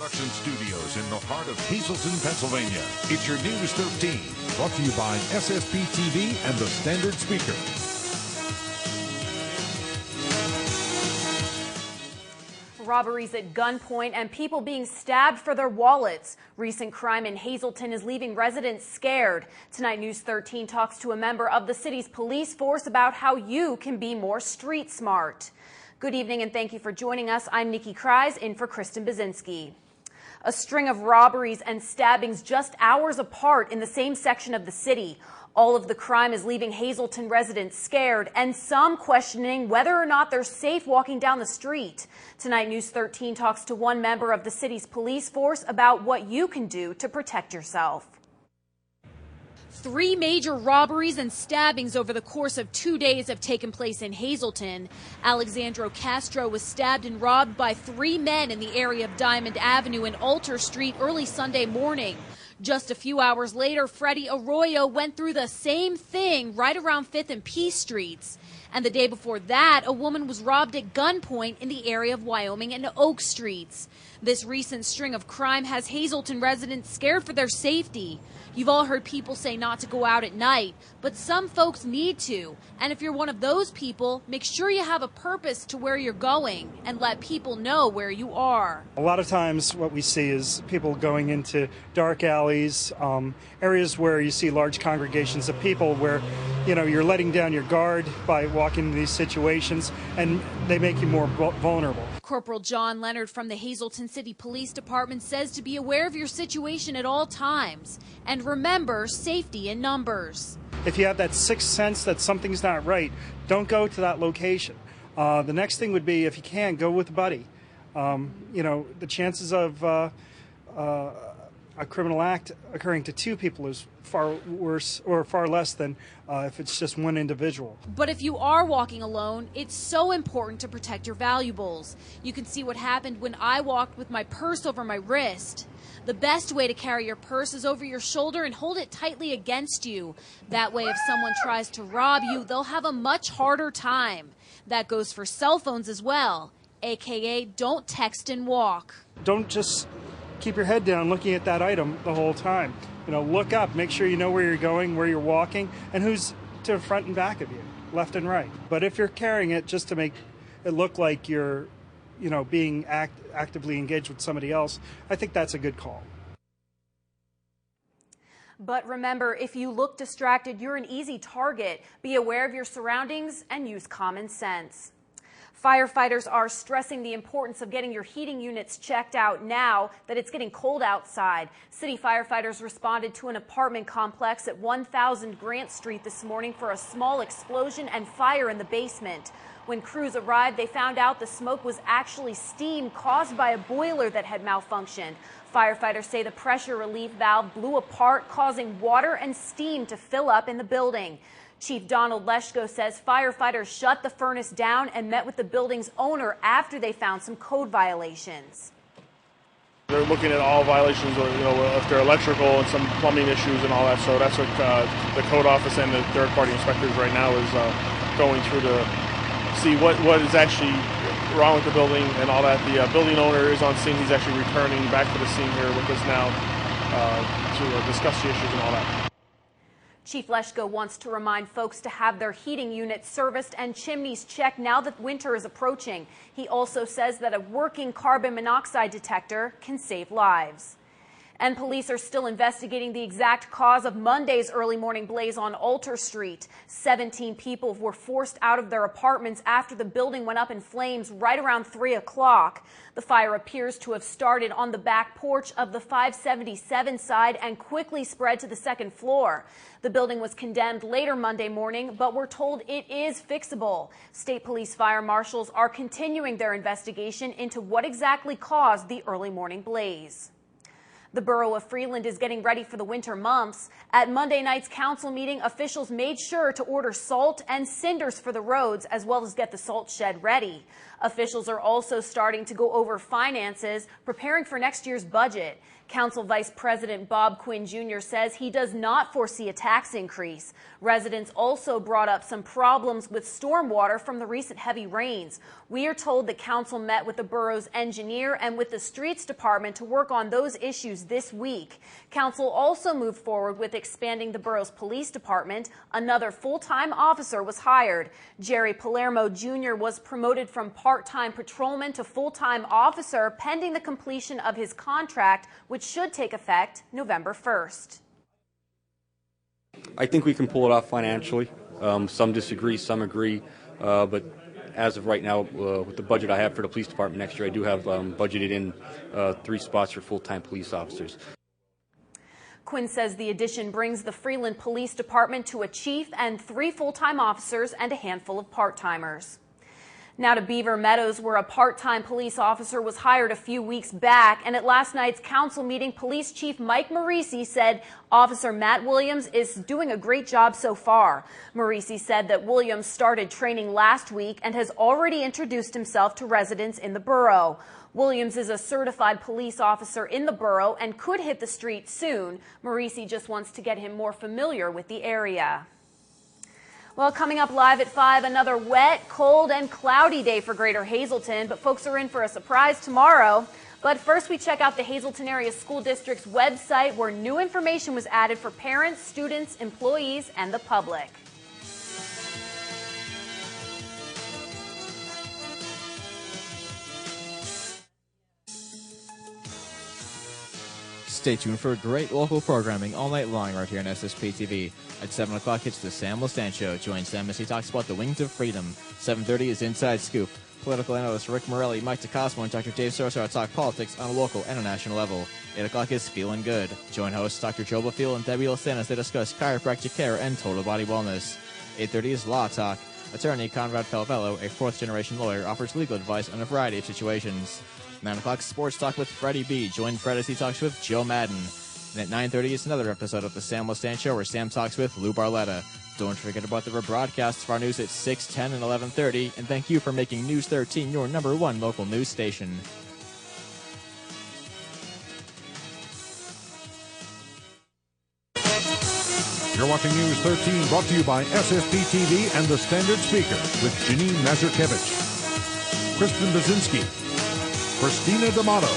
Production studios in the heart of Hazleton, Pennsylvania. It's your News 13, brought to you by SSP TV and the Standard Speaker. Robberies at gunpoint and people being stabbed for their wallets. Recent crime in Hazleton is leaving residents scared. Tonight, News 13 talks to a member of the city's police force about how you can be more street smart. Good evening and thank you for joining us. I'm Nikki Kreis in for Kristen Bazinski. A string of robberies and stabbings just hours apart in the same section of the city. All of the crime is leaving Hazleton residents scared and some questioning whether or not they're safe walking down the street. Tonight, News 13 talks to one member of the city's police force about what you can do to protect yourself. 3 major robberies and stabbings over the course of 2 days have taken place in Hazleton. Alexandro Castro was stabbed and robbed by 3 men in the area of Diamond Avenue and Alter Street early Sunday morning. Just a few hours later, Freddie Arroyo went through the same thing right around 5th and P Streets. And the day before that, a woman was robbed at gunpoint in the area of Wyoming and Oak Streets. This recent string of crime has Hazleton residents scared for their safety. You've all heard people say not to go out at night, but some folks need to. And if you're one of those people, make sure you have a purpose to where you're going and let people know where you are. A lot of times what we see is people going into dark alleys, areas where you see large congregations of people where, you're letting down your guard by walking into these situations, and they make you more vulnerable. Corporal John Leonard from the Hazleton City Police Department says to be aware of your situation at all times. And remember, safety in numbers. If you have that sixth sense that something's not right, don't go to that location. The next thing would be, if you can, go with a buddy. The chances of a criminal act occurring to 2 people is far worse or far less than if it's just one individual. But if you are walking alone, it's so important to protect your valuables. You can see what happened when I walked with my purse over my wrist. The best way to carry your purse is over your shoulder and hold it tightly against you. That way, if someone tries to rob you, they'll have a much harder time. That goes for cell phones as well, aka don't text and walk. Don't just keep your head down looking at that item the whole time. Look up, make sure you know where you're going, where you're walking, and who's to the front and back of you, left and right. But if you're carrying it just to make it look like you're, being actively engaged with somebody else, I think that's a good call. But remember, if you look distracted, you're an easy target. Be aware of your surroundings and use common sense. Firefighters are stressing the importance of getting your heating units checked out now that it's getting cold outside. City firefighters responded to an apartment complex at 1000 Grant Street this morning for a small explosion and fire in the basement. When crews arrived, they found out the smoke was actually steam caused by a boiler that had malfunctioned. Firefighters say the pressure relief valve blew apart, causing water and steam to fill up in the building. Chief Donald Leshko says firefighters shut the furnace down and met with the building's owner after they found some code violations. They're looking at all violations, if they're electrical and some plumbing issues and all that. So that's what the code office and the third-party inspectors right now is going through to see what is actually wrong with the building and all that. The building owner is on scene. He's actually returning back to the scene here with us now to discuss the issues and all that. Chief Leshko wants to remind folks to have their heating units serviced and chimneys checked now that winter is approaching. He also says that a working carbon monoxide detector can save lives. And police are still investigating the exact cause of Monday's early morning blaze on Alter Street. 17 people were forced out of their apartments after the building went up in flames right around 3 o'clock. The fire appears to have started on the back porch of the 577 side and quickly spread to the second floor. The building was condemned later Monday morning, but we're told it is fixable. State police fire marshals are continuing their investigation into what exactly caused the early morning blaze. The borough of Freeland is getting ready for the winter months. At Monday night's council meeting, officials made sure to order salt and cinders for the roads, as well as get the salt shed ready. Officials are also starting to go over finances, preparing for next year's budget. Council Vice President Bob Quinn Jr. says he does not foresee a tax increase. Residents also brought up some problems with stormwater from the recent heavy rains. We are told the council met with the borough's engineer and with the streets department to work on those issues this week. Council also moved forward with expanding the borough's police department. Another full-time officer was hired. Jerry Palermo Jr. was promoted from part-time patrolman to full-time officer pending the completion of his contract, which should take effect November 1st. I think we can pull it off financially. Some disagree, some agree, but as of right now, with the budget I have for the police department next year, I do have budgeted in 3 spots for full-time police officers. Quinn says the addition brings the Freeland Police Department to a chief and 3 full-time officers and a handful of part-timers. Now to Beaver Meadows, where a part-time police officer was hired a few weeks back, and at last night's council meeting, Police Chief Mike Marisi said Officer Matt Williams is doing a great job so far. Marisi said that Williams started training last week and has already introduced himself to residents in the borough. Williams is a certified police officer in the borough and could hit the street soon. Marisi just wants to get him more familiar with the area. Well, coming up live at 5, another wet, cold, and cloudy day for Greater Hazleton, but folks are in for a surprise tomorrow. But first, we check out the Hazleton Area School District's website, where new information was added for parents, students, employees, and the public. Stay tuned for great local programming all night long right here on SSP TV. At 7 o'clock, it's the Sam Lestan Show. Join Sam as he talks about the wings of freedom. 7:30 is Inside Scoop. Political analyst Rick Morelli, Mike DeCosmo, and Dr. Dave Sorosar talk politics on a local and a national level. 8 o'clock is Feeling Good. Join hosts Dr. Joe Bafiel and Debbie Lasan as they discuss chiropractic care and total body wellness. 8:30 is Law Talk. Attorney Conrad Falvello, a 4th-generation lawyer, offers legal advice on a variety of situations. 9 o'clock, Sports Talk with Freddie B. Join Fred as he talks with Joe Madden. And at 9:30 is another episode of the Sam Lestan Show where Sam talks with Lou Barletta. Don't forget about the rebroadcasts of our news at 6, 10, and 11:30. And thank you for making News 13 your #1 local news station. You're watching News 13, brought to you by SSP TV and the Standard Speaker with Janine Mazurkevich, Kristen Bazinski, Christina D'Amato,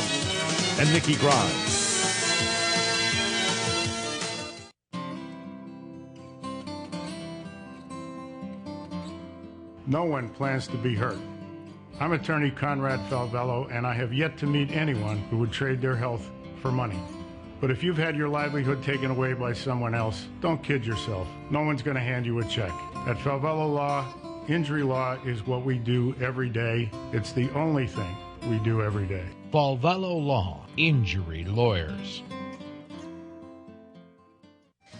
and Nikki Grimes. No one plans to be hurt. I'm attorney Conrad Falvello, and I have yet to meet anyone who would trade their health for money. But if you've had your livelihood taken away by someone else, don't kid yourself. No one's going to hand you a check. At Falvello Law, injury law is what we do every day. It's the only thing we do every day. Falvello Law, injury lawyers.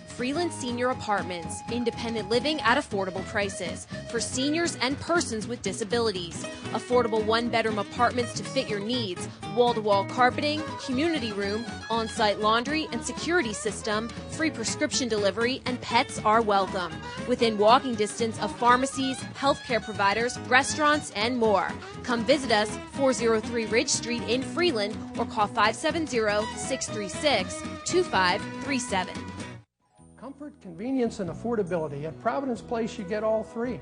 Freeland Senior Apartments, independent living at affordable prices for seniors and persons with disabilities. Affordable 1-bedroom apartments to fit your needs, wall-to-wall carpeting, community room, on-site laundry and security system, free prescription delivery, and pets are welcome. Within walking distance of pharmacies, healthcare providers, restaurants, and more. Come visit us, 403 Ridge Street in Freeland, or call 570-636-2537. Comfort, convenience, and affordability. At Providence Place, you get all 3.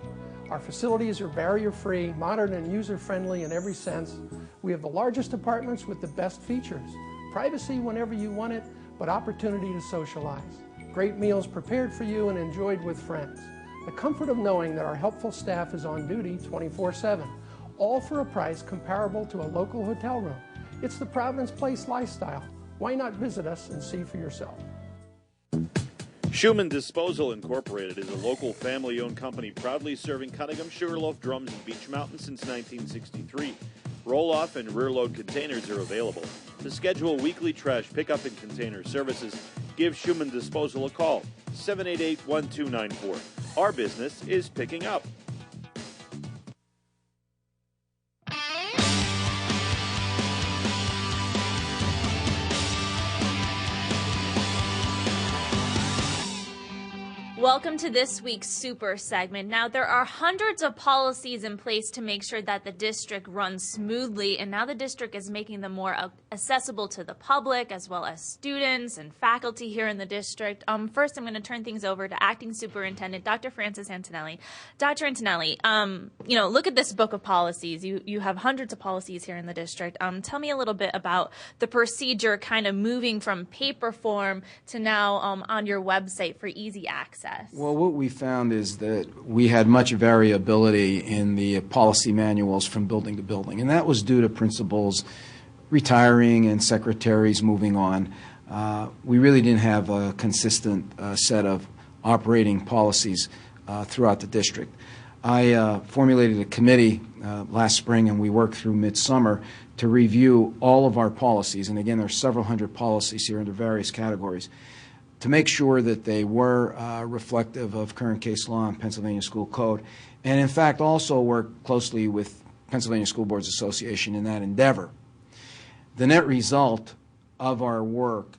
Our facilities are barrier-free, modern, and user-friendly in every sense. We have the largest apartments with the best features. Privacy whenever you want it, but opportunity to socialize. Great meals prepared for you and enjoyed with friends. The comfort of knowing that our helpful staff is on duty 24/7. All for a price comparable to a local hotel room. It's the Providence Place lifestyle. Why not visit us and see for yourself? Schumann Disposal Incorporated is a local family-owned company proudly serving Cunningham, Sugarloaf, Drums, and Beach Mountain since 1963. Roll-off and rear-load containers are available. To schedule weekly trash pickup and container services, give Schumann Disposal a call, 788-1294. Our business is picking up. Welcome to this week's Super segment. Now, there are hundreds of policies in place to make sure that the district runs smoothly, and now the district is making them more accessible to the public as well as students and faculty here in the district. First, I'm going to turn things over to Acting Superintendent Dr. Francis Antonelli. Dr. Antonelli, look at this book of policies. You have hundreds of policies here in the district. Tell me a little bit about the procedure kind of moving from paper form to now on your website for easy access. Well, what we found is that we had much variability in the policy manuals from building to building, and that was due to principals retiring and secretaries moving on. We really didn't have a consistent set of operating policies throughout the district. I formulated a committee last spring, and we worked through midsummer to review all of our policies, and again, there are several hundred policies here under various categories, to make sure that they were reflective of current case law and Pennsylvania School Code, and in fact also work closely with Pennsylvania School Boards Association in that endeavor. The net result of our work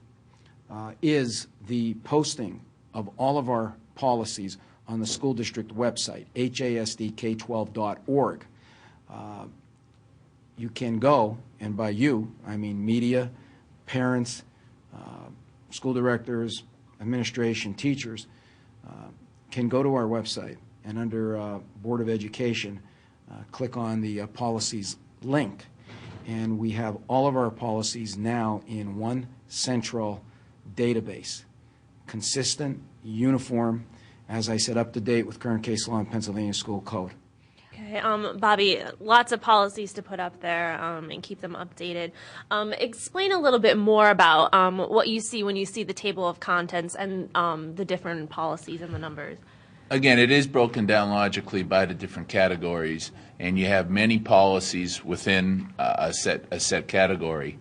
is the posting of all of our policies on the school district website, hasdk12.org. You can go, and by you, I mean media, parents, school directors, administration, teachers, can go to our website and under Board of Education, click on the policies link. And we have all of our policies now in one central database, consistent, uniform, as I said, up to date with current case law and Pennsylvania School Code. Okay, Bobby, lots of policies to put up there and keep them updated. Explain a little bit more about what you see when you see the table of contents and the different policies and the numbers. Again, it is broken down logically by the different categories, and you have many policies within a set category.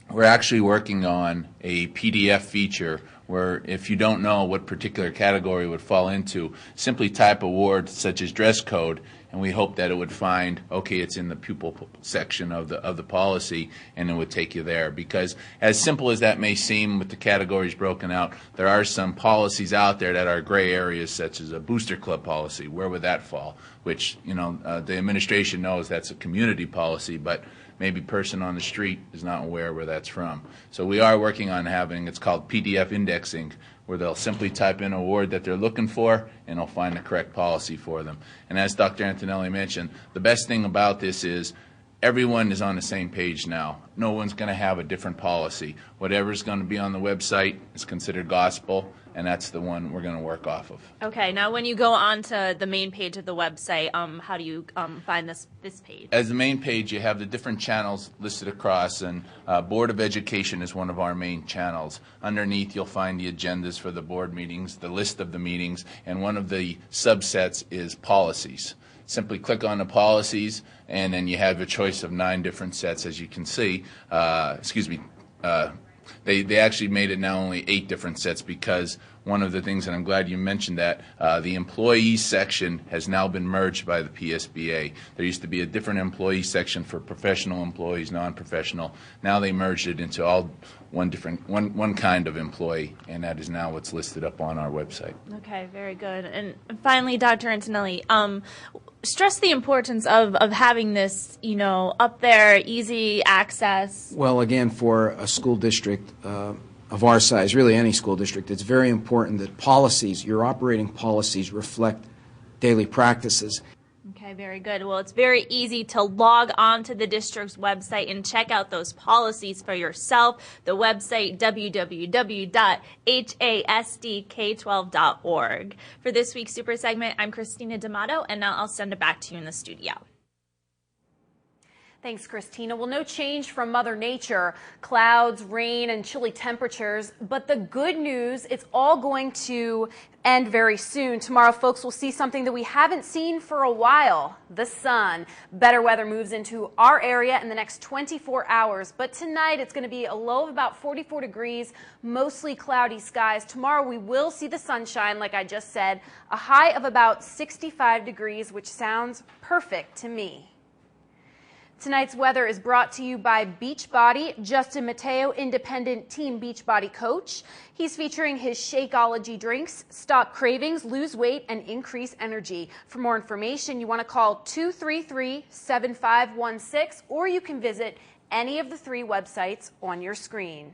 We're actually working on a PDF feature where if you don't know what particular category would fall into, simply type a word such as dress code, and we hope that it would find, okay, it's in the pupil section of the policy, and it would take you there. Because as simple as that may seem with the categories broken out, there are some policies out there that are gray areas, such as a booster club policy. Where would that fall? Which, the administration knows that's a community policy, but maybe person on the street is not aware where that's from. So we are working on having, it's called PDF indexing, where they'll simply type in a word that they're looking for, and it'll find the correct policy for them. And as Dr. Antonelli mentioned, the best thing about this is everyone is on the same page now. No one's going to have a different policy. Whatever's going to be on the website is considered gospel, and that's the one we're going to work off of. Okay, now when you go onto the main page of the website, how do you find this page? As the main page, you have the different channels listed across, and Board of Education is one of our main channels. Underneath, you'll find the agendas for the board meetings, the list of the meetings, and one of the subsets is policies. Simply click on the policies, and then you have a choice of 9 different sets, as you can see. They actually made it now only 8 different sets, because one of the things, and I'm glad you mentioned that, the employee section has now been merged by the PSBA. There used to be a different employee section for professional employees, non-professional. Now they merged it into all one kind of employee, and that is now what's listed up on our website. Okay, very good. And finally, Dr. Antonelli, stress the importance of having this, up there, easy access. Well, again, for a school district of our size, really any school district, it's very important that policies, your operating policies, reflect daily practices. Okay, very good. Well, it's very easy to log on to the district's website and check out those policies for yourself. The website, www.hasdk12.org. For this week's Super segment, I'm Christina D'Amato, and now I'll send it back to you in the studio. Thanks, Christina. Well, no change from Mother Nature. Clouds, rain, and chilly temperatures. But the good news, it's all going to end very soon. Tomorrow, folks will see something that we haven't seen for a while, the sun. Better weather moves into our area in the next 24 hours. But tonight, it's going to be a low of about 44 degrees, mostly cloudy skies. Tomorrow, we will see the sunshine, like I just said, a high of about 65 degrees, which sounds perfect to me. Tonight's weather is brought to you by Beachbody. Justin Mateo, independent Team Beachbody coach. He's featuring his Shakeology drinks. Stop cravings, lose weight, and increase energy. For more information, you want to call 233-7516, or you can visit any of the 3 websites on your screen.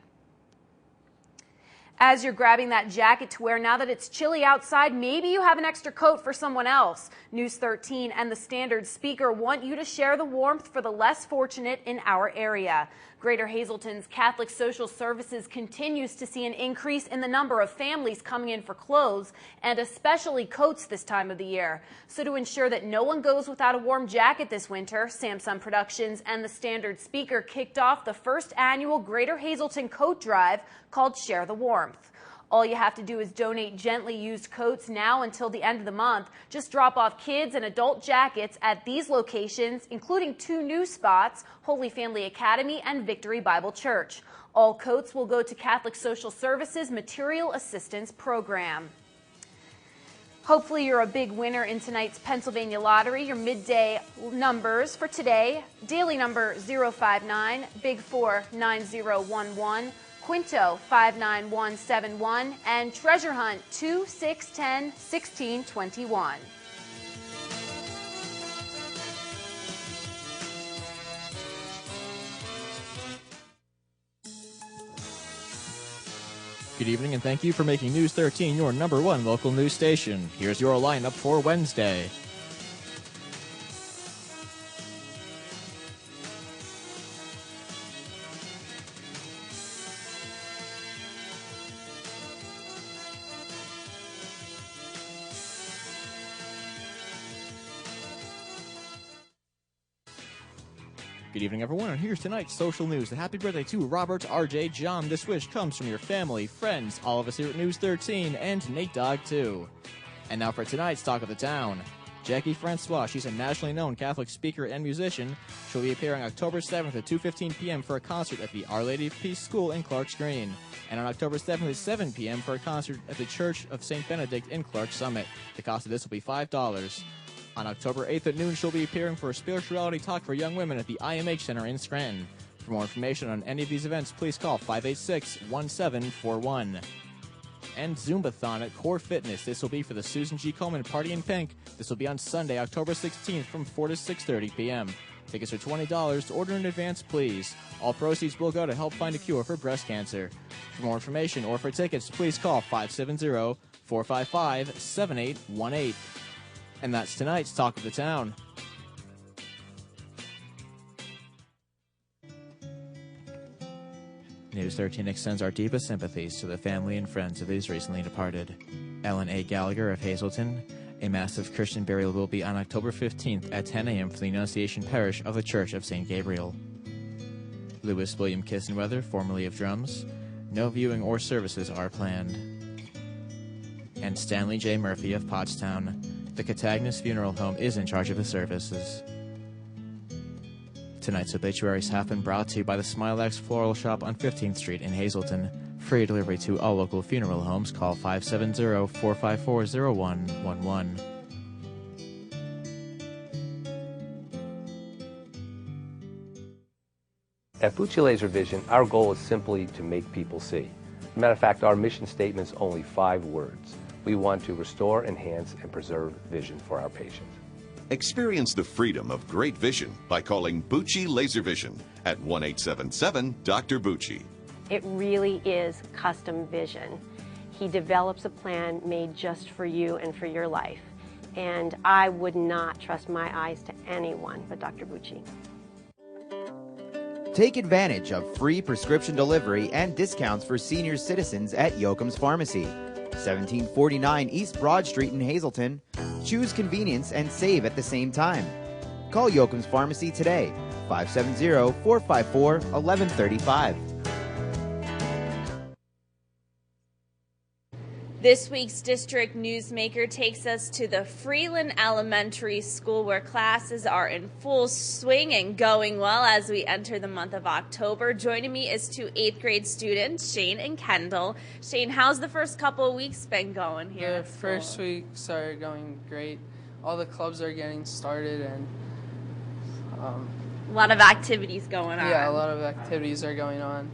As you're grabbing that jacket to wear now that it's chilly outside, maybe you have an extra coat for someone else. News 13 and the Standard Speaker want you to share the warmth for the less fortunate in our area. Greater Hazleton's Catholic Social Services continues to see an increase in the number of families coming in for clothes, and especially coats this time of the year. So to ensure that no one goes without a warm jacket this winter, Samsung Productions and the Standard Speaker kicked off the first annual Greater Hazleton Coat Drive called Share the Warmth. All you have to do is donate gently used coats now until the end of the month. Just drop off kids and adult jackets at these locations, including 2 new spots, Holy Family Academy and Victory Bible Church. All coats will go to Catholic Social Services Material Assistance Program. Hopefully you're a big winner in tonight's Pennsylvania Lottery. Your midday numbers for today: daily number 059, Big 4 9011, Quinto 59171, and Treasure Hunt 2 6 10 16 21. Good evening, and thank you for making News 13 your #1 local news station. Here's your lineup for Wednesday. Good evening, everyone, and here's tonight's social news. A happy birthday to Robert, RJ, John. This wish comes from your family, friends, all of us here at News 13, and Nate Dogg, too. And now for tonight's Talk of the Town. Jackie Francois, she's a nationally known Catholic speaker and musician. She'll be appearing October 7th at 2:15 p.m. for a concert at the Our Lady of Peace School in Clarks Green. And on October 7th at 7 p.m. for a concert at the Church of St. Benedict in Clarks Summit. The cost of this will be $5. On October 8th at noon, she'll be appearing for a spirituality talk for young women at the IMH Center in Scranton. For more information on any of these events, please call 586-1741. And Zumbathon at Core Fitness. This will be for the Susan G. Komen Party in Pink. This will be on Sunday, October 16th from 4 to 6:30 p.m. Tickets are $20. To order in advance, please. All proceeds will go to help find a cure for breast cancer. For more information or for tickets, please call 570-455-7818. And that's tonight's Talk of the Town. News 13 extends our deepest sympathies to the family and friends of these recently departed. Ellen A. Gallagher of Hazleton. A massive Christian burial will be on October 15th at 10 a.m. for the Annunciation Parish of the Church of St. Gabriel. Louis William Kissenweather, formerly of Drums. No viewing or services are planned. And Stanley J. Murphy of Pottstown. The Catagnas Funeral Home is in charge of the services. Tonight's obituaries have been brought to you by the Smilex Floral Shop on 15th Street in Hazleton. Free delivery to all local funeral homes. Call 570-454-0111. At Bucci Laser Vision, our goal is simply to make people see. As a matter of fact, our mission statement is only 5 words. We want to restore, enhance, and preserve vision for our patients. Experience the freedom of great vision by calling Bucci Laser Vision at 1-877-Dr. It really is custom vision. He develops a plan made just for you and for your life. And I would not trust my eyes to anyone but Dr. Bucci. Take advantage of free prescription delivery and discounts for senior citizens at Yoakum's Pharmacy, 1749 East Broad Street in Hazleton. Choose convenience and save at the same time. Call Yoakum's Pharmacy today, 570-454-1135. This week's district newsmaker takes us to the Freeland Elementary School, where classes are in full swing and going well as we enter the month of October. Joining me is 2 8th grade students, Shane and Kendall. Shane, how's the first couple of weeks been going here? The first weeks are going great. All the clubs are getting started, and A lot of activities going on. Yeah, a lot of activities are going on.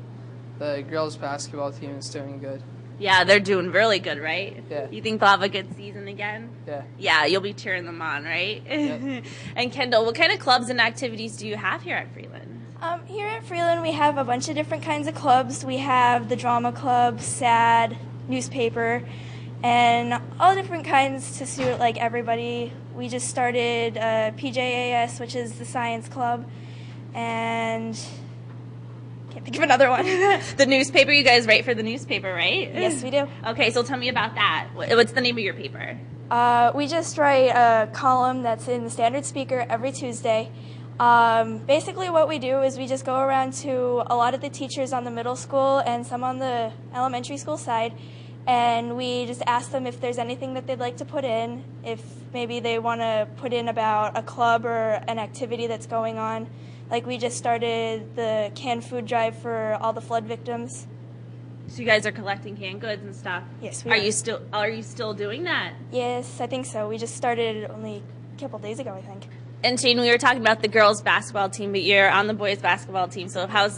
The girls' basketball team is doing good. Yeah, they're doing really good, right? Yeah. You think they'll have a good season again? Yeah. Yeah, you'll be cheering them on, right? Yep. And Kendall, what kind of clubs and activities do you have here at Freeland? Here at Freeland, we have a bunch of different kinds of clubs. We have the drama club, SAD, newspaper, and all different kinds to suit like everybody. We just started PJAS, which is the science club, and can't think of another one. The newspaper, you guys write for the newspaper, right? Yes, we do. Okay, so tell me about that. What's the name of your paper? We just write a column that's in the Standard Speaker every Tuesday. Basically what we do is we just go around to a lot of the teachers on the middle school and some on the elementary school side, and we just ask them if there's anything that they'd like to put in, if maybe they want to put in about a club or an activity that's going on. Like we just started the canned food drive for all the flood victims. So you guys are collecting canned goods and stuff? Yes, we are. Are you still doing that? Yes, I think so. We just started only a couple days ago, I think. And Shane, we were talking about the girls' basketball team, but you're on the boys' basketball team. So how's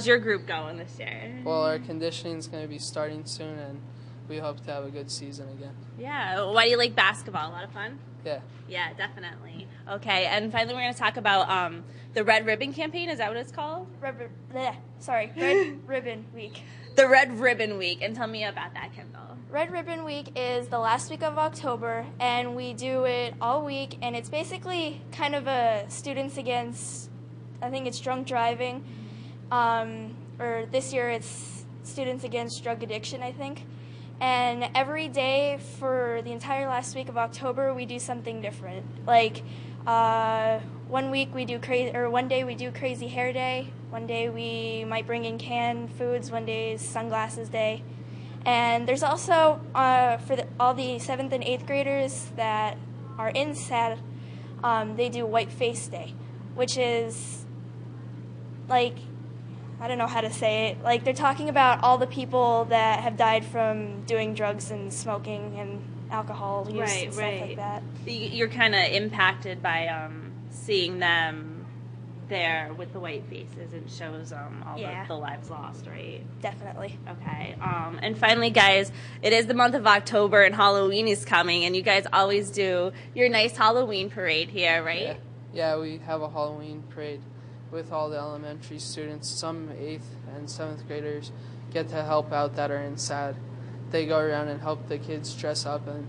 your group going this year? Well, our conditioning is going to be starting soon, and we hope to have a good season again. Yeah. Why do you like basketball? A lot of fun? Yeah. Yeah, definitely. Okay, and finally we're going to talk about the Red Ribbon campaign. Is that what it's called? Red Ribbon Week. The Red Ribbon Week. And tell me about that, Kendall. Red Ribbon Week is the last week of October, and we do it all week, and it's basically kind of a students against, I think it's drunk driving, or this year it's students against drug addiction, I think. And every day for the entire last week of October, we do something different. Like one day we do Crazy Hair Day. One day we might bring in canned foods. One day is Sunglasses Day. And there's also for all the 7th and 8th graders that are in SAD, they do White Face Day, which is like, I don't know how to say it. Like, they're talking about all the people that have died from doing drugs and smoking and alcohol use and stuff like that. You're kind of impacted by seeing them there with the white faces. It shows all the lives lost, right? Definitely. Okay. And finally, guys, it is the month of October and Halloween is coming, and you guys always do your nice Halloween parade here, right? Yeah, we have a Halloween parade with all the elementary students. Some 8th and 7th graders get to help out that are in SAD. They go around and help the kids dress up and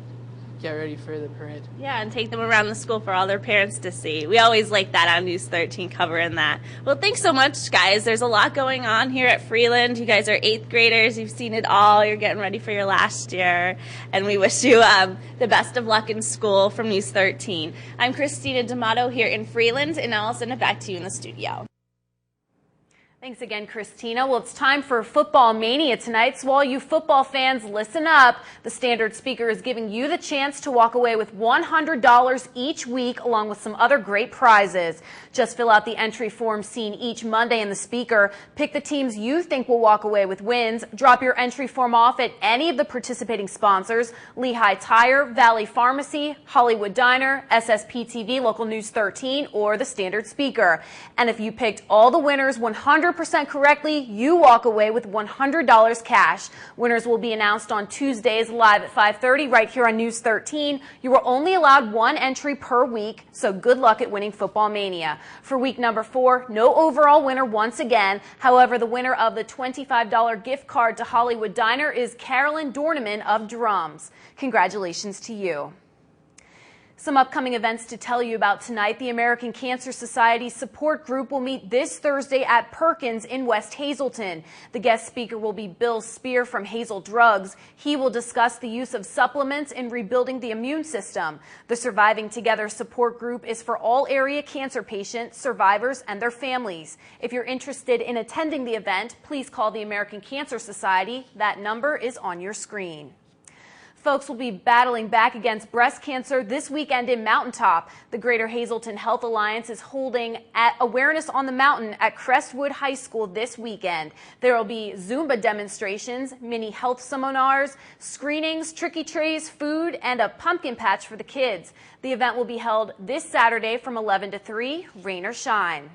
get ready for the parade. Yeah, and take them around the school for all their parents to see. We always like that on News 13 covering that. Well, thanks so much, guys. There's a lot going on here at Freeland. You guys are 8th graders. You've seen it all. You're getting ready for your last year. And we wish you the best of luck in school from News 13. I'm Christina D'Amato here in Freeland, and I'll send it back to you in the studio. Thanks again, Christina. Well, it's time for Football Mania tonight, so all you football fans, listen up. The Standard Speaker is giving you the chance to walk away with $100 each week, along with some other great prizes. Just fill out the entry form seen each Monday in the Speaker. Pick the teams you think will walk away with wins. Drop your entry form off at any of the participating sponsors: Lehigh Tire, Valley Pharmacy, Hollywood Diner, SSP TV, Local News 13, or the Standard Speaker. And if you picked all the winners 100% correctly, you walk away with $100 cash. Winners will be announced on Tuesdays live at 5:30 right here on News 13. You are only allowed one entry per week, so good luck at winning Football Mania. For week number 4, no overall winner once again. However, the winner of the $25 gift card to Hollywood Diner is Carolyn Dorneman of Drums. Congratulations to you. Some upcoming events to tell you about tonight. The American Cancer Society support group will meet this Thursday at Perkins in West Hazleton. The guest speaker will be Bill Spear from Hazel Drugs. He will discuss the use of supplements in rebuilding the immune system. The Surviving Together support group is for all area cancer patients, survivors, and their families. If you're interested in attending the event, please call the American Cancer Society. That number is on your screen. Folks will be battling back against breast cancer this weekend in Mountaintop. The Greater Hazleton Health Alliance is holding Awareness on the Mountain at Crestwood High School this weekend. There will be Zumba demonstrations, mini health seminars, screenings, tricky trays, food, and a pumpkin patch for the kids. The event will be held this Saturday from 11 to 3, rain or shine.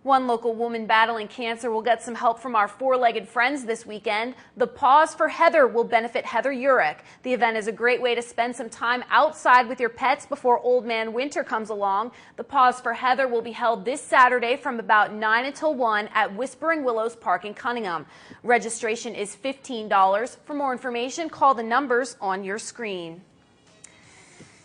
One local woman battling cancer will get some help from our four-legged friends this weekend. The Paws for Heather will benefit Heather Urich. The event is a great way to spend some time outside with your pets before Old Man Winter comes along. The Paws for Heather will be held this Saturday from about 9 until 1 at Whispering Willows Park in Cunningham. Registration is $15. For more information, call the numbers on your screen.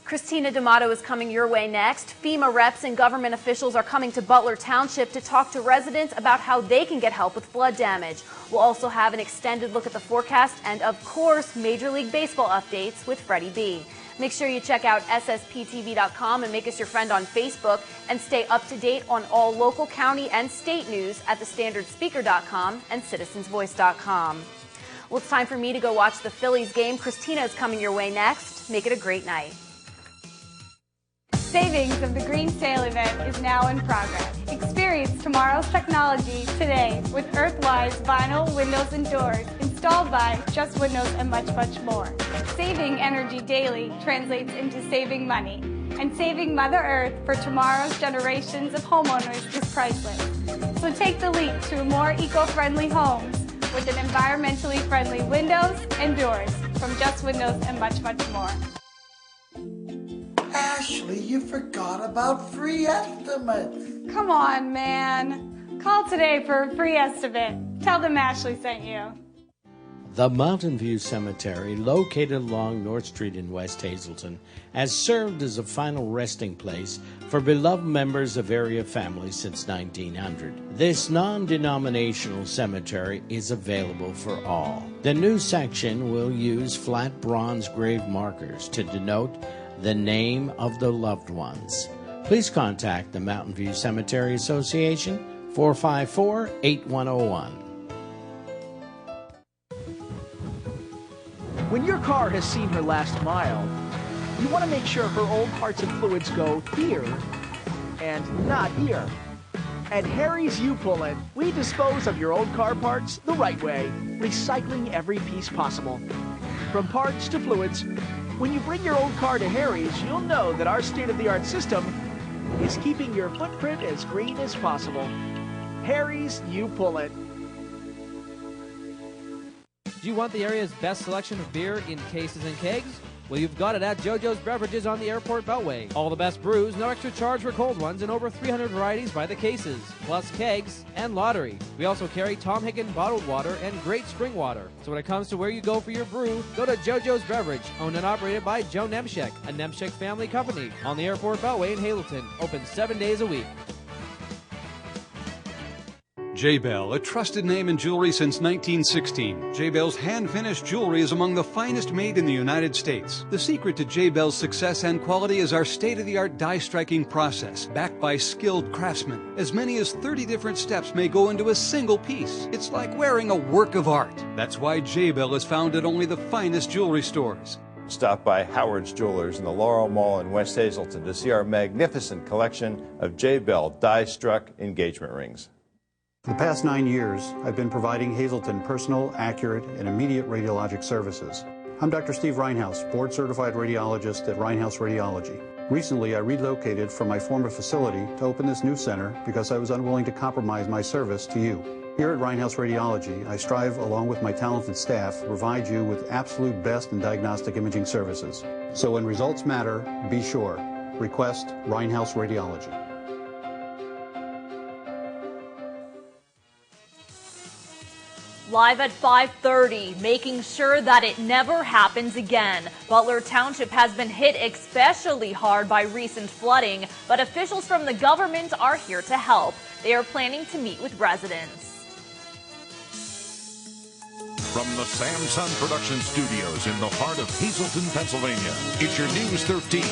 Christina D'Amato is coming your way next. FEMA reps and government officials are coming to Butler Township to talk to residents about how they can get help with flood damage. We'll also have an extended look at the forecast and, of course, Major League Baseball updates with Freddie B. Make sure you check out ssptv.com and make us your friend on Facebook, and stay up to date on all local, county, and state news at thestandardspeaker.com and citizensvoice.com. Well, it's time for me to go watch the Phillies game. Christina is coming your way next. Make it a great night. Savings of the Green Sale event is now in progress. Experience tomorrow's technology today with Earthwise vinyl windows and doors installed by Just Windows and much, much more. Saving energy daily translates into saving money, and saving Mother Earth for tomorrow's generations of homeowners is priceless. So take the leap to more eco-friendly homes with an environmentally friendly windows and doors from Just Windows and much, much more. Ashley, you forgot about free estimates. Come on, man. Call today for a free estimate. Tell them Ashley sent you. The Mountain View Cemetery, located along North Street in West Hazleton, has served as a final resting place for beloved members of area families since 1900. This non-denominational cemetery is available for all. The new section will use flat bronze grave markers to denote the name of the loved ones. Please contact the Mountain View Cemetery Association, 454-8101. When your car has seen her last mile, you want to make sure her old parts and fluids go here and not here. At Harry's U-Pull-It, we dispose of your old car parts the right way, recycling every piece possible. From parts to fluids, when you bring your old car to Harry's, you'll know that our state-of-the-art system is keeping your footprint as green as possible. Harry's U-Pull-It. Do you want the area's best selection of beer in cases and kegs? Well, you've got it at JoJo's Beverages on the Airport Beltway. All the best brews, no extra charge for cold ones, and over 300 varieties by the cases, plus kegs and lottery. We also carry Tom Hicken bottled water and great spring water. So when it comes to where you go for your brew, go to JoJo's Beverage, owned and operated by Joe Nemchek, a Nemchek family company, on the Airport Beltway in Hazleton, open 7 days a week. J-Bell, a trusted name in jewelry since 1916. J-Bell's hand-finished jewelry is among the finest made in the United States. The secret to J-Bell's success and quality is our state-of-the-art die-striking process, backed by skilled craftsmen. As many as 30 different steps may go into a single piece. It's like wearing a work of art. That's why J-Bell is found at only the finest jewelry stores. Stop by Howard's Jewelers in the Laurel Mall in West Hazleton to see our magnificent collection of J-Bell die-struck engagement rings. For the past 9 years, I've been providing Hazleton personal, accurate, and immediate radiologic services. I'm Dr. Steve Reinhouse, board-certified radiologist at Reinhouse Radiology. Recently, I relocated from my former facility to open this new center because I was unwilling to compromise my service to you. Here at Reinhouse Radiology, I strive, along with my talented staff, to provide you with absolute best in diagnostic imaging services. So when results matter, be sure. Request Reinhouse Radiology. Live at 5:30, making sure that it never happens again. Butler Township has been hit especially hard by recent flooding, but officials from the government are here to help. They are planning to meet with residents. From the Samson Production Studios in the heart of Hazleton, Pennsylvania, it's your News 13.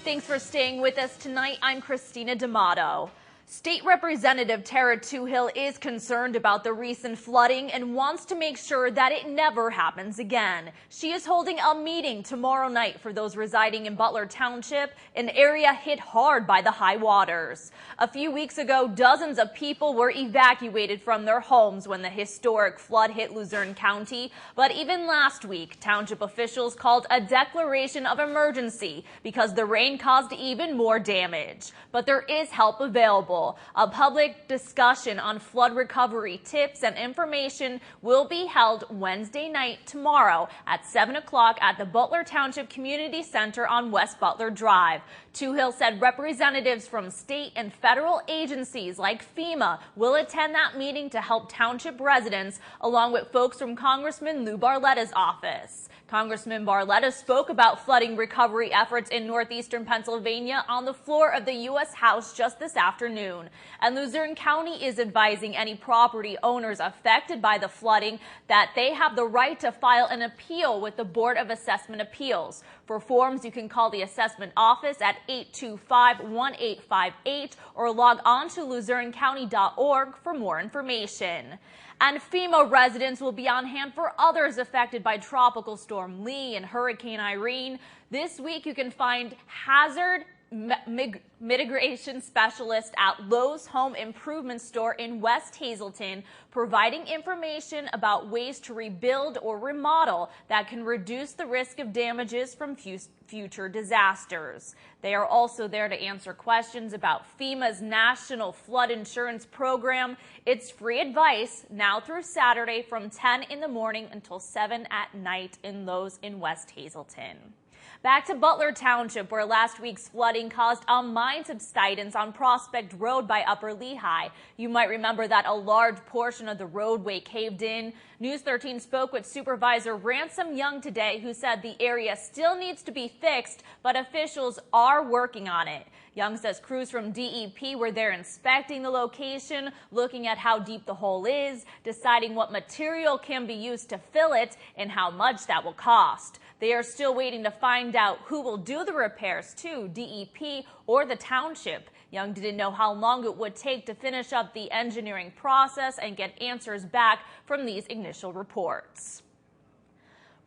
Thanks for staying with us tonight. I'm Christina D'Amato. State Representative Tara Toohill is concerned about the recent flooding and wants to make sure that it never happens again. She is holding a meeting tomorrow night for those residing in Butler Township, an area hit hard by the high waters. A few weeks ago, dozens of people were evacuated from their homes when the historic flood hit Luzerne County. But even last week, township officials called a declaration of emergency because the rain caused even more damage. But there is help available. A public discussion on flood recovery tips and information will be held Wednesday night tomorrow at 7 o'clock at the Butler Township Community Center on West Butler Drive. Toohill said representatives from state and federal agencies like FEMA will attend that meeting to help township residents, along with folks from Congressman Lou Barletta's office. Congressman Barletta spoke about flooding recovery efforts in northeastern Pennsylvania on the floor of the U.S. House just this afternoon. And Luzerne County is advising any property owners affected by the flooding that they have the right to file an appeal with the Board of Assessment Appeals. For forms, you can call the assessment office at 825-1858 or log on to LuzerneCounty.org for more information. And FEMA residents will be on hand for others affected by Tropical Storm Lee and Hurricane Irene. This week, you can find hazard mitigation specialist at Lowe's Home Improvement Store in West Hazleton, providing information about ways to rebuild or remodel that can reduce the risk of damages from future disasters. They are also there to answer questions about FEMA's National Flood Insurance Program. It's free advice now through Saturday from 10 in the morning until 7 at night in Lowe's in West Hazleton. Back to Butler Township, where last week's flooding caused a mine subsidence on Prospect Road by Upper Lehigh. You might remember that a large portion of the roadway caved in. News 13 spoke with Supervisor Ransom Young today, who said the area still needs to be fixed, but officials are working on it. Young says crews from DEP were there inspecting the location, looking at how deep the hole is, deciding what material can be used to fill it, and how much that will cost. They are still waiting to find out who will do the repairs to DEP or the township. Young didn't know how long it would take to finish up the engineering process and get answers back from these initial reports.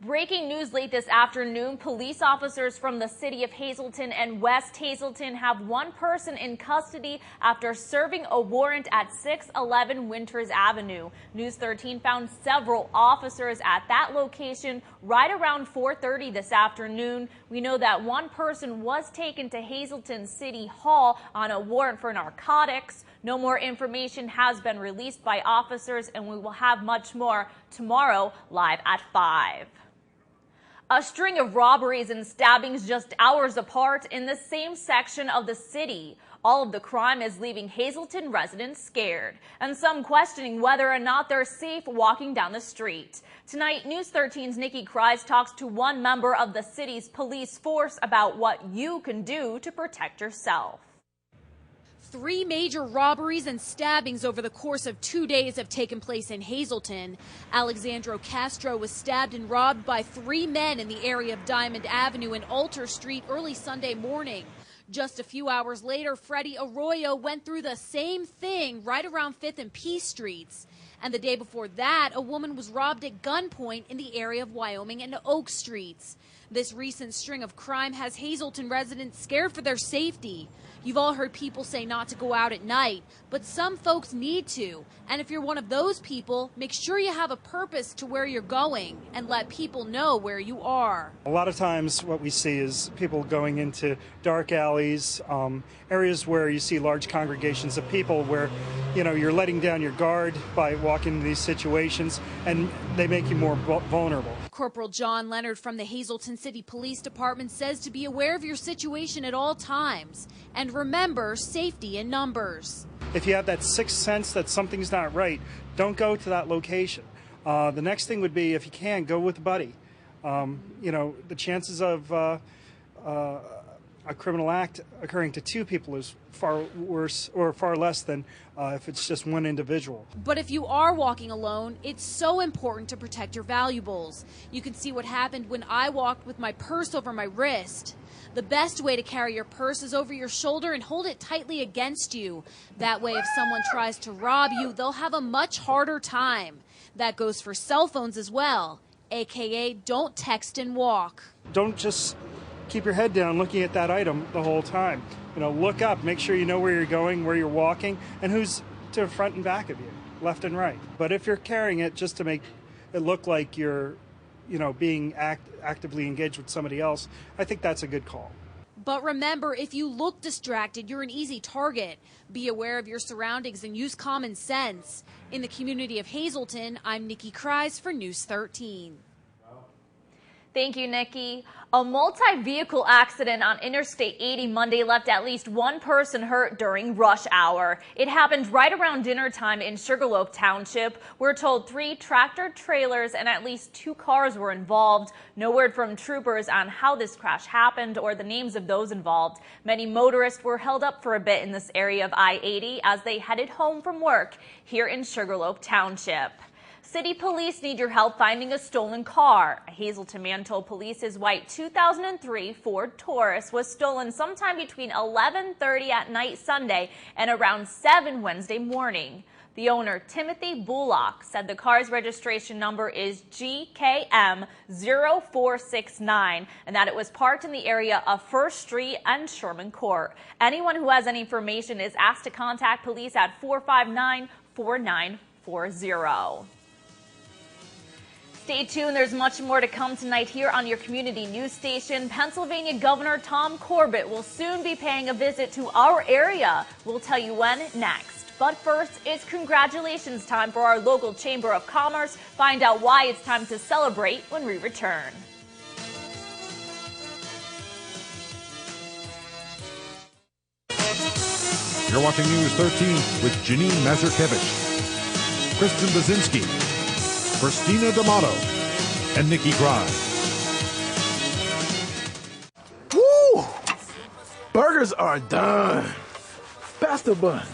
Breaking news late this afternoon, police officers from the city of Hazleton and West Hazleton have one person in custody after serving a warrant at 611 Winters Avenue. News 13 found several officers at that location right around 4:30 this afternoon. We know that one person was taken to Hazleton City Hall on a warrant for narcotics. No more information has been released by officers, and we will have much more tomorrow live at 5. A string of robberies and stabbings just hours apart in the same section of the city. All of the crime is leaving Hazleton residents scared, and some questioning whether or not they're safe walking down the street. Tonight, News 13's Nikki Kreis talks to one member of the city's police force about what you can do to protect yourself. 3 major robberies and stabbings over the course of 2 days have taken place in Hazleton. Alexandro Castro was stabbed and robbed by 3 men in the area of Diamond Avenue and Alter Street early Sunday morning. Just a few hours later, Freddie Arroyo went through the same thing right around 5th and P Streets. And the day before that, a woman was robbed at gunpoint in the area of Wyoming and Oak Streets. This recent string of crime has Hazleton residents scared for their safety. You've all heard people say not to go out at night, but some folks need to. And if you're one of those people, make sure you have a purpose to where you're going and let people know where you are. A lot of times what we see is people going into dark alleys, areas where you see large congregations of people where, you're letting down your guard by walking into these situations, and they make you more vulnerable. Corporal John Leonard from the Hazleton City Police Department says to be aware of your situation at all times. And remember, safety in numbers. If you have that sixth sense that something's not right, don't go to that location. The next thing would be, if you can, go with a buddy. The chances of a criminal act occurring to 2 people is far worse or far less than if it's just one individual. But if you are walking alone, it's so important to protect your valuables. You can see what happened when I walked with my purse over my wrist. The best way to carry your purse is over your shoulder and hold it tightly against you. That way, if someone tries to rob you, they'll have a much harder time. That goes for cell phones as well, aka don't text and walk. Don't just keep your head down looking at that item the whole time. Look up, make sure you know where you're going, where you're walking, and who's to front and back of you, left and right. But if you're carrying it just to make it look like you're, being actively engaged with somebody else, I think that's a good call. But remember, if you look distracted, you're an easy target. Be aware of your surroundings and use common sense. In the community of Hazleton, I'm Nikki Kreis for News 13. Thank you, Nikki. A multi-vehicle accident on Interstate 80 Monday left at least one person hurt during rush hour. It happened right around dinner time in Sugarloaf Township. We're told 3 tractor trailers and at least 2 cars were involved. No word from troopers on how this crash happened or the names of those involved. Many motorists were held up for a bit in this area of I-80 as they headed home from work here in Sugarloaf Township. City police need your help finding a stolen car. A Hazleton man told police his white 2003 Ford Taurus was stolen sometime between 11:30 at night Sunday and around 7 Wednesday morning. The owner, Timothy Bullock, said the car's registration number is GKM 0469 and that it was parked in the area of First Street and Sherman Court. Anyone who has any information is asked to contact police at 459-4940. Stay tuned. There's much more to come tonight here on your community news station. Pennsylvania Governor Tom Corbett will soon be paying a visit to our area. We'll tell you when next. But first, it's congratulations time for our local Chamber of Commerce. Find out why it's time to celebrate when we return. You're watching News 13 with Janine Mazurkevich, Kristen Bazinski, Christina D'Amato, and Nikki Kreis. Woo! Burgers are done. Pass the buns.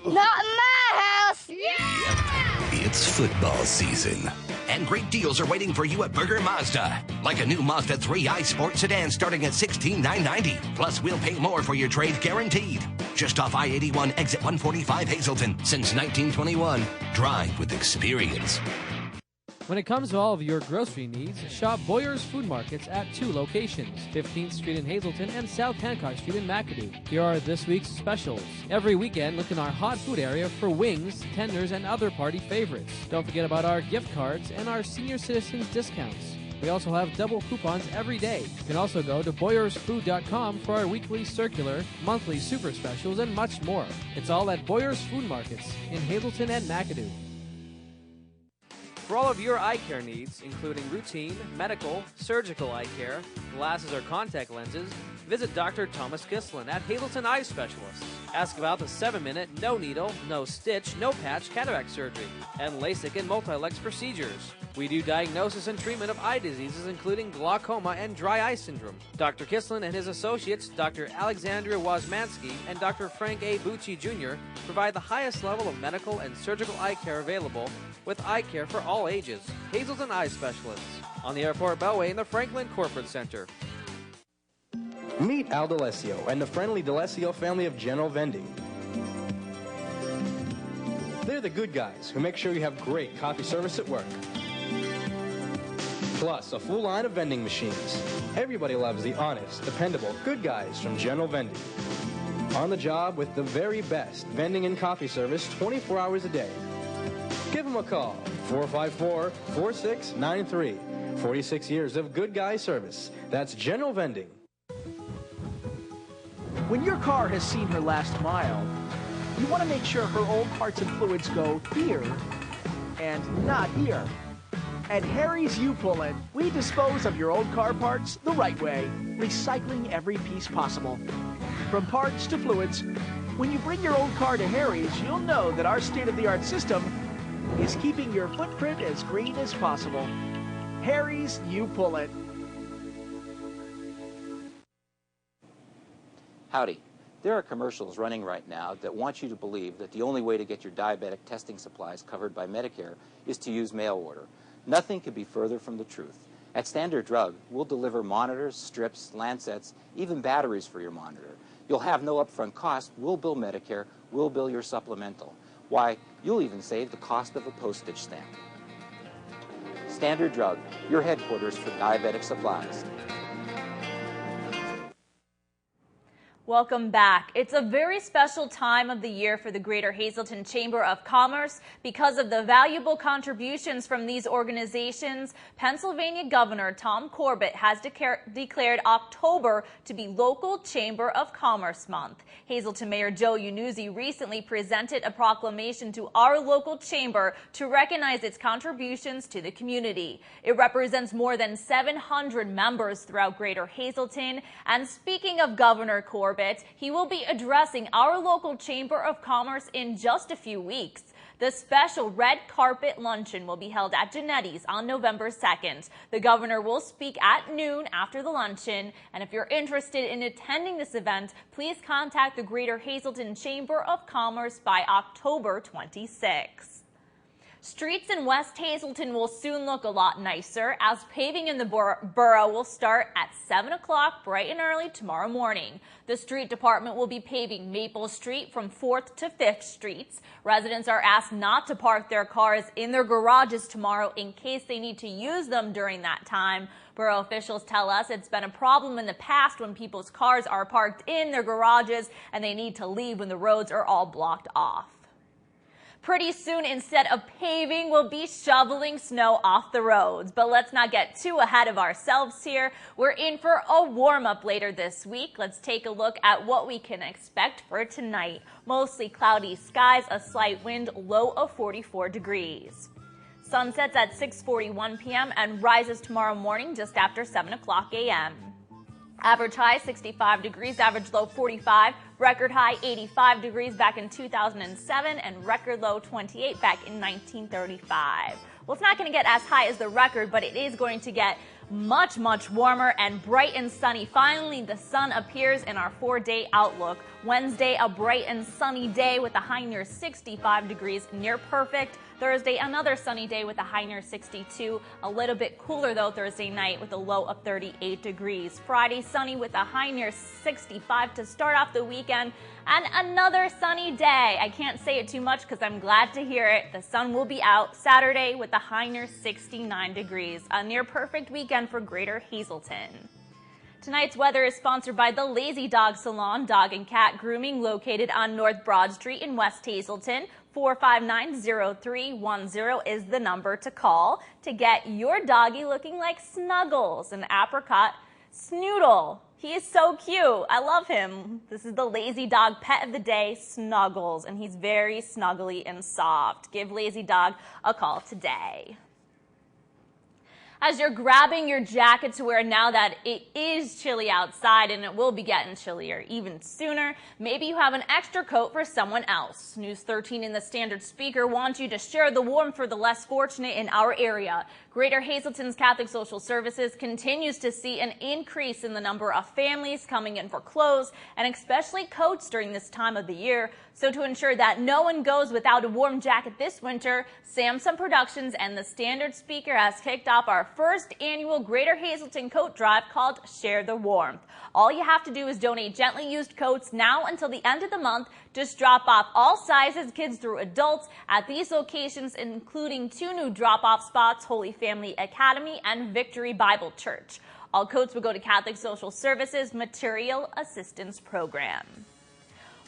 Not in my house! It's football season, and great deals are waiting for you at Burger Mazda. Like a new Mazda 3i Sport sedan starting at $16,990. Plus, we'll pay more for your trade guaranteed. Just off I-81, exit 145 Hazleton. Since 1921, drive with experience. When it comes to all of your grocery needs, shop Boyer's Food Markets at 2 locations, 15th Street in Hazleton and South Hancock Street in McAdoo. Here are this week's specials. Every weekend, look in our hot food area for wings, tenders, and other party favorites. Don't forget about our gift cards and our senior citizens discounts. We also have double coupons every day. You can also go to BoyersFood.com for our weekly circular, monthly super specials, and much more. It's all at Boyer's Food Markets in Hazleton and McAdoo. For all of your eye care needs, including routine, medical, surgical eye care, glasses or contact lenses, visit Dr. Thomas Kislin at Hazleton Eye Specialists. Ask about the 7-minute, no needle, no stitch, no patch cataract surgery, and LASIK and multi-lex procedures. We do diagnosis and treatment of eye diseases, including glaucoma and dry eye syndrome. Dr. Kislin and his associates, Dr. Alexandria Wozmansky and Dr. Frank A. Bucci Jr., provide the highest level of medical and surgical eye care available with eye care for all ages. Hazleton Eye Specialists on the Airport Beltway in the Franklin Corporate Center. Meet Al D'Alessio and the friendly D'Alessio family of general vending. They're the good guys who make sure you have great coffee service at work. Plus, a full line of vending machines. Everybody loves the honest, dependable, good guys from general vending. On the job with the very best vending and coffee service 24 hours a day. Give them a call, 454-4693. 46 years of good guy service. That's general vending. When your car has seen her last mile, you want to make sure her old parts and fluids go here and not here. At Harry's U-Pull-In, we dispose of your old car parts the right way, recycling every piece possible. From parts to fluids, when you bring your old car to Harry's, you'll know that our state-of-the-art system is keeping your footprint as green as possible. Harry's U-Pull-In. Howdy. There are commercials running right now that want you to believe that the only way to get your diabetic testing supplies covered by Medicare is to use mail order. Nothing could be further from the truth. At Standard Drug, we'll deliver monitors, strips, lancets, even batteries for your monitor. You'll have no upfront cost. We'll bill Medicare. We'll bill your supplemental. Why, you'll even save the cost of a postage stamp. Standard Drug, your headquarters for diabetic supplies. Welcome back. It's a very special time of the year for the Greater Hazleton Chamber of Commerce. Because of the valuable contributions from these organizations, Pennsylvania Governor Tom Corbett has declared October to be Local Chamber of Commerce Month. Hazleton Mayor Joe Yannuzzi recently presented a proclamation to our local chamber to recognize its contributions to the community. It represents more than 700 members throughout Greater Hazleton. And speaking of Governor Corbett, he will be addressing our local Chamber of Commerce in just a few weeks. The special red carpet luncheon will be held at Genetti's on November 2nd. The governor will speak at noon after the luncheon, and if you're interested in attending this event, please contact the Greater Hazleton Chamber of Commerce by October 26th. Streets in West Hazleton will soon look a lot nicer as paving in the borough will start at 7 o'clock bright and early tomorrow morning. The street department will be paving Maple Street from 4th to 5th Streets. Residents are asked not to park their cars in their garages tomorrow in case they need to use them during that time. Borough officials tell us it's been a problem in the past when people's cars are parked in their garages and they need to leave when the roads are all blocked off. Pretty soon, instead of paving, we'll be shoveling snow off the roads. But let's not get too ahead of ourselves here. We're in for a warm-up later this week. Let's take a look at what we can expect for tonight. Mostly cloudy skies, a slight wind, low of 44 degrees. Sun sets at 6:41 p.m. and rises tomorrow morning just after 7 o'clock a.m. Average high 65 degrees, average low 45, record high 85 degrees back in 2007, and record low 28 back in 1935. Well, it's not going to get as high as the record, but it is going to get much, much warmer and bright and sunny. Finally, the sun appears in our 4-day outlook. Wednesday, a bright and sunny day with a high near 65 degrees, near perfect. Thursday, another sunny day with a high near 62. A little bit cooler, though, Thursday night with a low of 38 degrees. Friday, sunny with a high near 65 to start off the weekend. And another sunny day. I can't say it too much because I'm glad to hear it. The sun will be out Saturday with a high near 69 degrees. A near perfect weekend for Greater Hazleton. Tonight's weather is sponsored by the Lazy Dog Salon, Dog and Cat Grooming, located on North Broad Street in West Hazleton. 459-0310 is the number to call to get your doggy looking like Snuggles, an apricot snoodle. He is so cute. I love him. This is the Lazy Dog pet of the day, Snuggles, and he's very snuggly and soft. Give Lazy Dog a call today. As you're grabbing your jacket to wear now that it is chilly outside, and it will be getting chillier even sooner, maybe you have an extra coat for someone else. News 13 and the Standard Speaker want you to share the warmth for the less fortunate in our area. Greater Hazleton's Catholic Social Services continues to see an increase in the number of families coming in for clothes, and especially coats during this time of the year. So to ensure that no one goes without a warm jacket this winter, Samsung Productions and the Standard Speaker has kicked off our first annual Greater Hazleton coat drive called Share the Warmth. All you have to do is donate gently used coats now until the end of the month. Just drop off all sizes, kids through adults, at these locations, including 2 new drop-off spots, Holy Family Academy and Victory Bible Church. All coats will go to Catholic Social Services Material Assistance Program.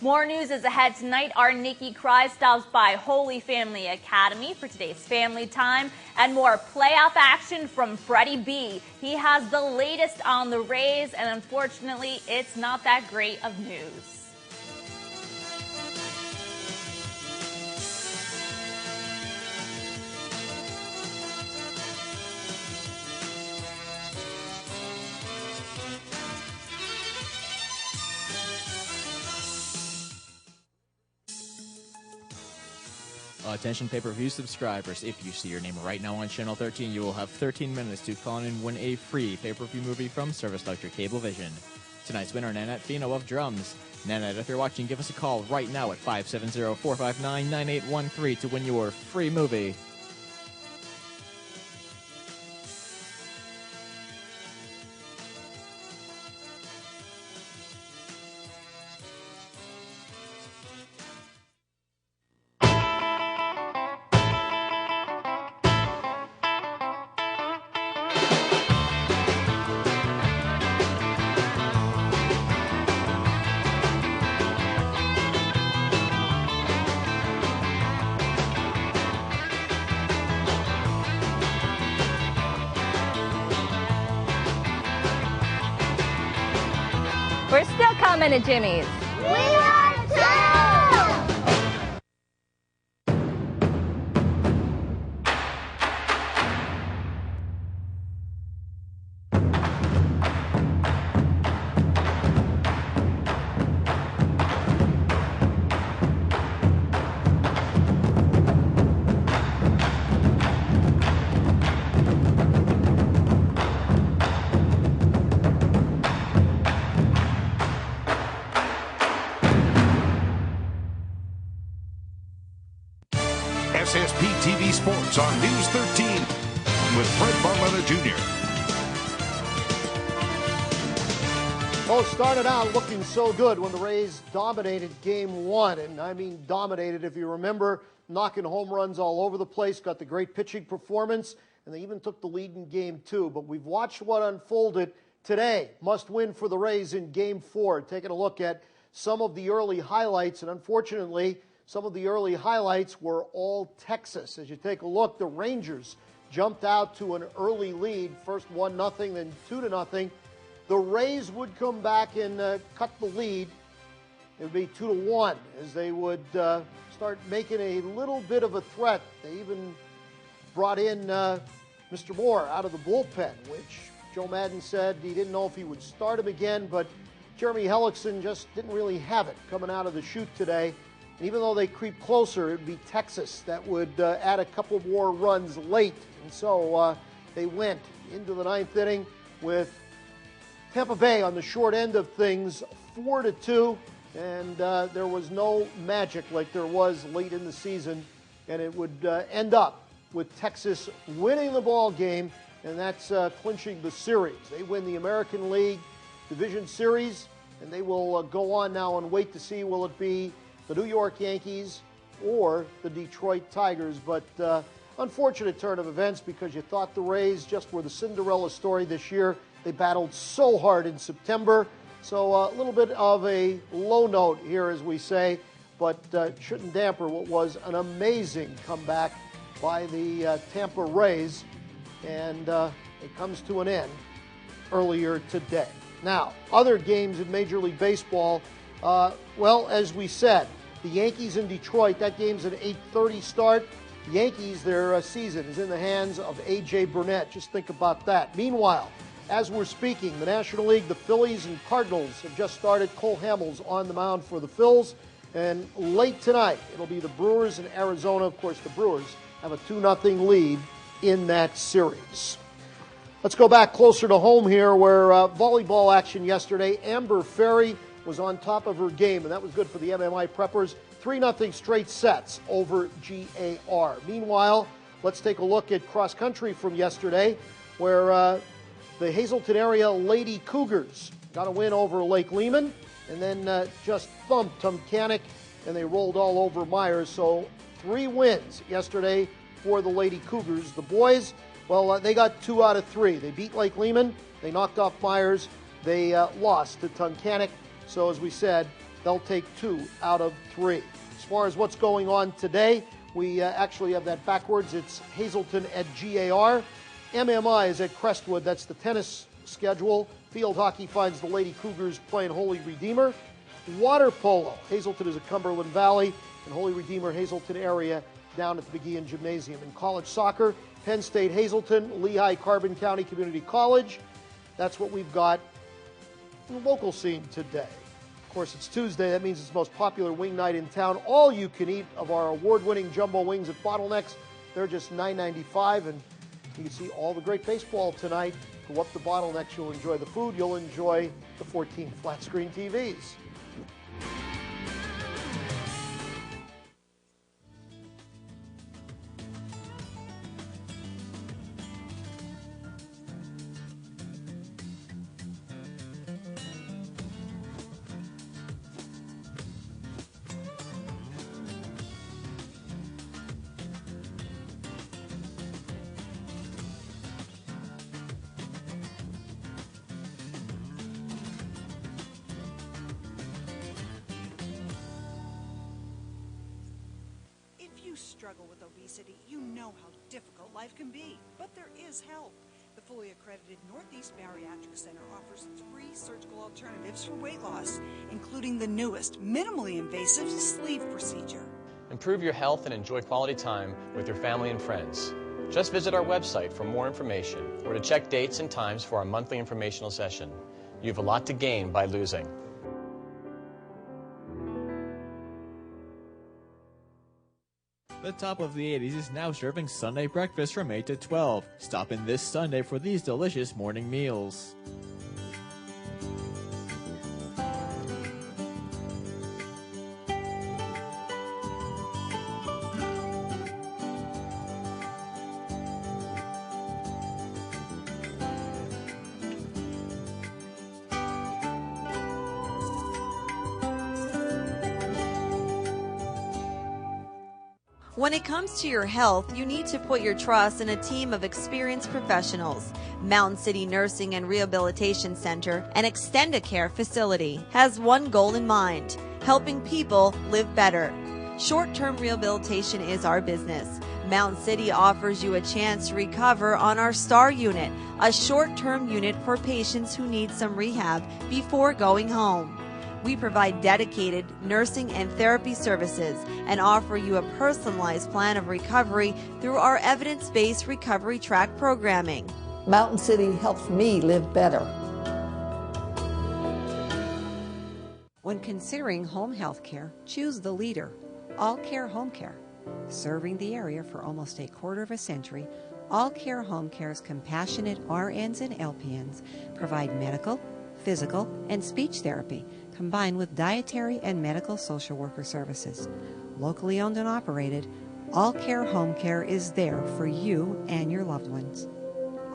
More news is ahead tonight. Our Nikki Cry stops by Holy Family Academy for today's family time, and more playoff action from Freddie B. He has the latest on the Rays, and unfortunately, it's not that great of news. Attention pay-per-view subscribers, if you see your name right now on Channel 13, you will have 13 minutes to call in and win a free pay-per-view movie from Service Electric Cablevision. Tonight's winner, Nanette Fino of Drums. Nanette, if you're watching, give us a call right now at 570-459-9813 to win your free movie. Ramen at Jimmy's. We are too! SSP TV Sports on News 13 with Fred Barletta Jr. Well, it started out looking so good when the Rays dominated Game 1, and I mean dominated. If you remember, knocking home runs all over the place, got the great pitching performance, and they even took the lead in Game 2. But we've watched what unfolded today. Must win for the Rays in Game 4. Taking a look at some of the early highlights, and unfortunately, some of the early highlights were all Texas. As you take a look, the Rangers jumped out to an early lead, first 1-0, then 2-0. The Rays would come back and cut the lead. It would be 2-1 as they would start making a little bit of a threat. They even brought in Mr. Moore out of the bullpen, which Joe Madden said he didn't know if he would start him again, but Jeremy Hellickson just didn't really have it coming out of the chute today. And even though they creep closer, it would be Texas that would add a couple more runs late. And so they went into the ninth inning with Tampa Bay on the short end of things, 4-2. And there was no magic like there was late in the season. And it would end up with Texas winning the ball game, and that's clinching the series. They win the American League Division Series, and they will go on now and wait to see will it be the New York Yankees or the Detroit Tigers. But unfortunate turn of events because you thought the Rays just were the Cinderella story this year. They battled so hard in September. So a little bit of a low note here, as we say, but shouldn't damper what was an amazing comeback by the Tampa Rays. And it comes to an end earlier today. Now, other games in Major League Baseball, well, as we said, the Yankees in Detroit, that game's an 8:30 start. The Yankees, their season is in the hands of A.J. Burnett. Just think about that. Meanwhile, as we're speaking, the National League, the Phillies and Cardinals have just started. Cole Hamels on the mound for the Phils. And late tonight, it'll be the Brewers and Arizona. Of course, the Brewers have a 2-0 lead in that series. Let's go back closer to home here where volleyball action yesterday. Amber Ferry was on top of her game, and that was good for the MMI Preppers. 3-0 straight sets over GAR. Meanwhile, let's take a look at cross country from yesterday where the Hazleton area Lady Cougars got a win over Lake Lehman and then just thumped Tunkhannock, and they rolled all over Myers. So 3 wins yesterday for the Lady Cougars. The boys, well, they got 2 out of 3. They beat Lake Lehman, they knocked off Myers, they lost to Tunkhannock. So as we said, they'll take 2 out of 3. As far as what's going on today, we actually have that backwards. It's Hazleton at GAR. MMI is at Crestwood. That's the tennis schedule. Field hockey finds the Lady Cougars playing Holy Redeemer. Water polo, Hazleton is at Cumberland Valley, and Holy Redeemer, Hazleton area down at the McGeehan Gymnasium. In college soccer, Penn State, Hazleton, Lehigh, Carbon County Community College. That's what we've got in the local scene today. Of course, it's Tuesday. That means it's the most popular wing night in town. All you can eat of our award-winning jumbo wings at Bottlenecks. They're just $9.95, and you can see all the great baseball tonight. Go up the Bottlenecks. You'll enjoy the food. You'll enjoy the 14 flat-screen TVs. If you struggle with obesity, you know how difficult life can be, but there is help. The fully accredited Northeast Bariatric Center offers 3 surgical alternatives for weight loss, including the newest, minimally invasive sleeve procedure. Improve your health and enjoy quality time with your family and friends. Just visit our website for more information or to check dates and times for our monthly informational session. You have a lot to gain by losing. The Top of the 80s is now serving Sunday breakfast from 8 to 12. Stop in this Sunday for these delicious morning meals. When it comes to your health, you need to put your trust in a team of experienced professionals. Mountain City Nursing and Rehabilitation Center, an Extendicare facility, has one goal in mind: helping people live better. Short-term rehabilitation is our business. Mountain City offers you a chance to recover on our STAR unit, a short-term unit for patients who need some rehab before going home. We provide dedicated nursing and therapy services and offer you a personalized plan of recovery through our evidence-based recovery track programming. Mountain City helps me live better. When considering home health care, choose the leader, All Care Home Care. Serving the area for almost a quarter of a century, All Care Home Care's compassionate RNs and LPNs provide medical, physical, and speech therapy, combined with dietary and medical social worker services. Locally owned and operated, All Care Home Care is there for you and your loved ones.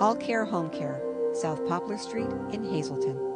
All Care Home Care, South Poplar Street in Hazleton.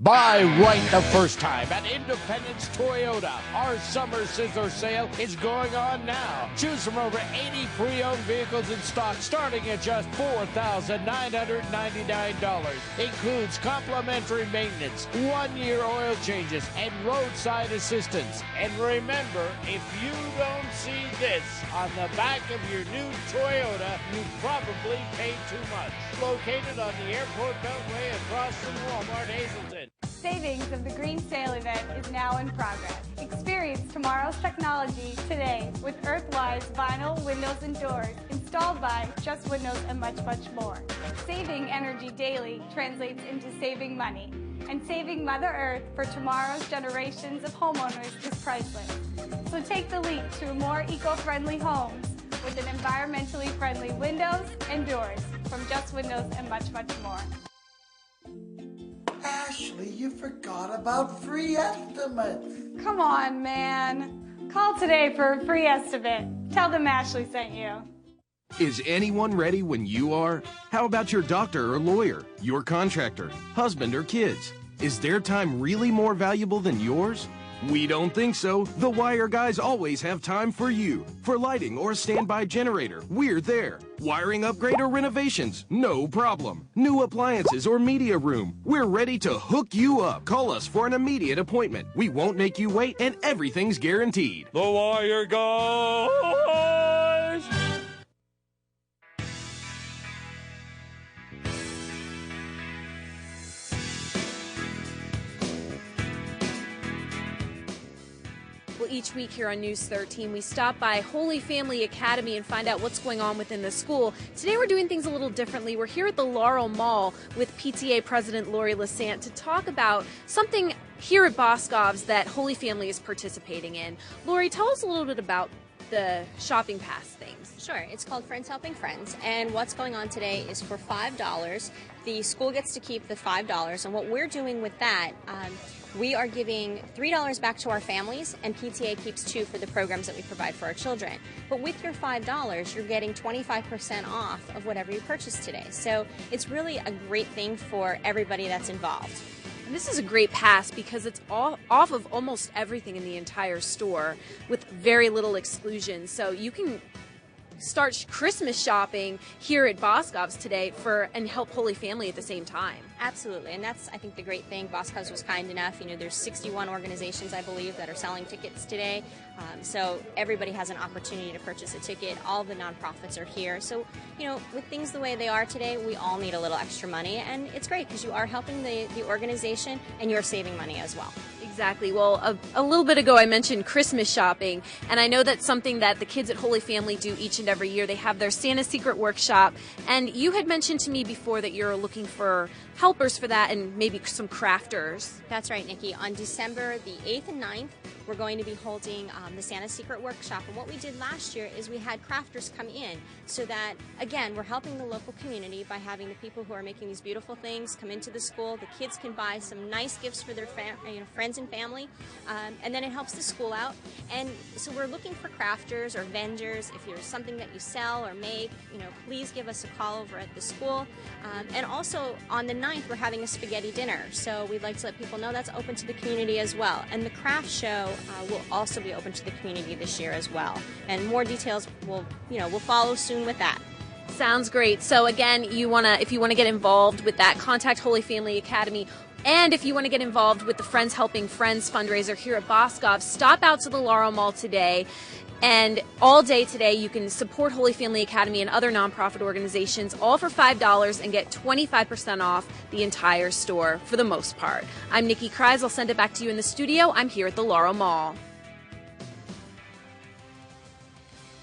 Buy right the first time at Independence Toyota. Our summer sizzler sale is going on now. Choose from over 80 pre-owned vehicles in stock starting at just $4,999. Includes complimentary maintenance, 1-year oil changes, and roadside assistance. And remember, if you don't see this on the back of your new Toyota, you probably paid too much. Located on the Airport Beltway across from Walmart Hazleton. Savings of the Green Sale event is now in progress. Experience tomorrow's technology today with Earthwise vinyl windows and doors installed by Just Windows and much, much more. Saving energy daily translates into saving money. And saving Mother Earth for tomorrow's generations of homeowners is priceless. So take the leap to more eco-friendly homes with an environmentally friendly windows and doors from Just Windows and much, much more. Ashley, you forgot about free estimates. Come on, man. Call today for a free estimate. Tell them Ashley sent you. Is anyone ready when you are? How about your doctor or lawyer, your contractor, husband or kids? Is their time really more valuable than yours? We don't think so. The Wire guys always have time for you. For lighting or standby generator, we're there. Wiring upgrade or renovations, no problem. New appliances or media room, we're ready to hook you up. Call us for an immediate appointment. We won't make you wait, and everything's guaranteed. The Wire guys! Well, each week here on News 13, we stop by Holy Family Academy and find out what's going on within the school. Today we're doing things a little differently. We're here at the Laurel Mall with PTA President Lori Lasant to talk about something here at Boscov's that Holy Family is participating in. Lori, tell us a little bit about the shopping pass things. Sure. It's called Friends Helping Friends, and what's going on today is for $5. The school gets to keep the $5, and what we're doing with that, we are giving $3 back to our families, and PTA keeps $2 for the programs that we provide for our children. But with your $5, you're getting 25% off of whatever you purchase today. So it's really a great thing for everybody that's involved. And this is a great pass because it's all off of almost everything in the entire store with very little exclusion. So you can start Christmas shopping here at Boscov's today and help Holy Family at the same time. Absolutely, and that's, I think, the great thing. Boss Cubs was kind enough. There's 61 organizations, I believe, that are selling tickets today. So everybody has an opportunity to purchase a ticket. All the nonprofits are here. So, with things the way they are today, we all need a little extra money, and it's great because you are helping the organization and you're saving money as well. Exactly. Well, a little bit ago I mentioned Christmas shopping, and I know that's something that the kids at Holy Family do each and every year. They have their Santa Secret Workshop, and you had mentioned to me before that you're looking for helpers for that and maybe some crafters. That's right, Nikki. On December the 8th and 9th, we're going to be holding the Santa Secret Workshop. And what we did last year is we had crafters come in so that, again, we're helping the local community by having the people who are making these beautiful things come into the school. The kids can buy some nice gifts for their friends and family, and then it helps the school out. And so we're looking for crafters or vendors. If there's something that you sell or make, please give us a call over at the school. And also on the 9th, we're having a spaghetti dinner. So we'd like to let people know that's open to the community as well. And the craft show will also be open to the community this year as well. And more details will follow soon with that. Sounds great. So again, if you want to get involved with that, contact Holy Family Academy. And if you want to get involved with the Friends Helping Friends fundraiser here at Boscov, stop out to the Laurel Mall today. And all day today, you can support Holy Family Academy and other nonprofit organizations, all for $5, and get 25% off the entire store for the most part. I'm Nikki Kreis. I'll send it back to you in the studio. I'm here at the Laurel Mall.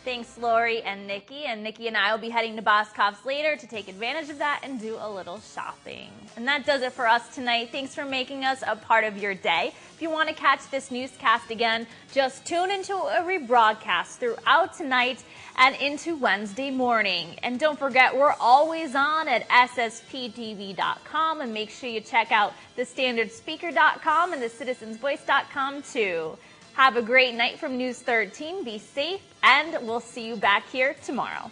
Thanks, Lori and Nikki. And Nikki and I will be heading to Boscov's later to take advantage of that and do a little shopping. And that does it for us tonight. Thanks for making us a part of your day. If you want to catch this newscast again, just tune into a rebroadcast throughout tonight and into Wednesday morning. And don't forget, we're always on at ssptv.com, and make sure you check out thestandardspeaker.com and thecitizensvoice.com too. Have a great night from News 13. Be safe, and we'll see you back here tomorrow.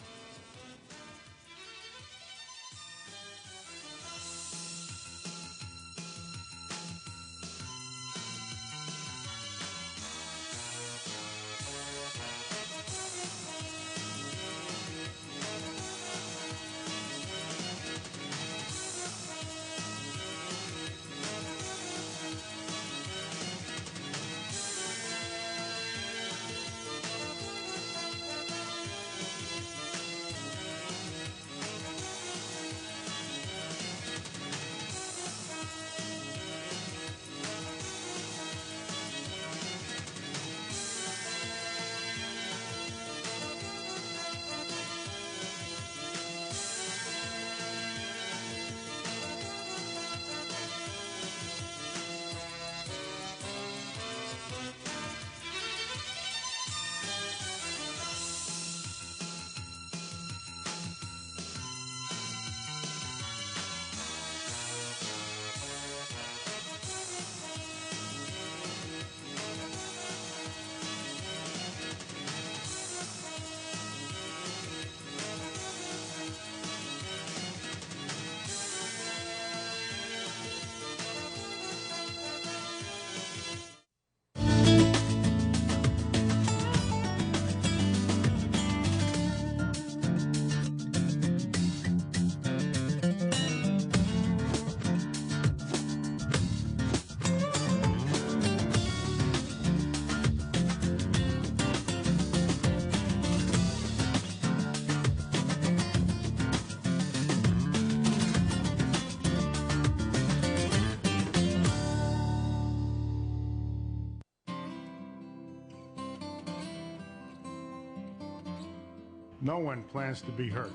No one plans to be hurt.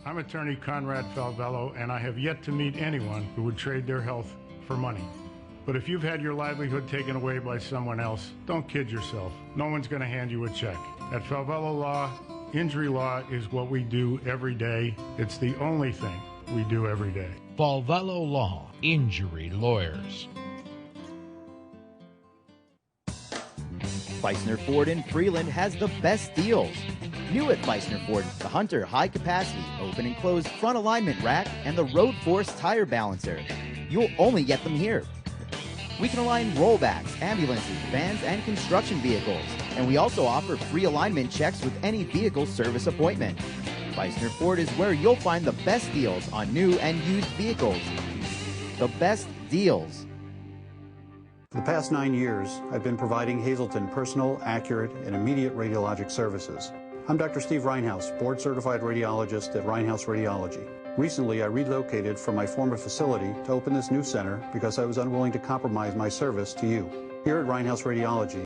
I'm attorney Conrad Falvello, and I have yet to meet anyone who would trade their health for money. But if you've had your livelihood taken away by someone else, don't kid yourself. No one's going to hand you a check. At Falvello Law, injury law is what we do every day. It's the only thing we do every day. Falvello Law, injury lawyers. Feisner Ford in Freeland has the best deals. New at Feisner Ford, the Hunter High Capacity Open and Closed Front Alignment Rack and the Road Force Tire Balancer. You'll only get them here. We can align rollbacks, ambulances, vans, and construction vehicles. And we also offer free alignment checks with any vehicle service appointment. Feisner Ford is where you'll find the best deals on new and used vehicles. the best deals. For the past 9 years, I've been providing Hazleton personal, accurate, and immediate radiologic services. I'm Dr. Steve Reinhaus, board-certified radiologist at Reinhaus Radiology. Recently, I relocated from my former facility to open this new center because I was unwilling to compromise my service to you. Here at Reinhaus Radiology,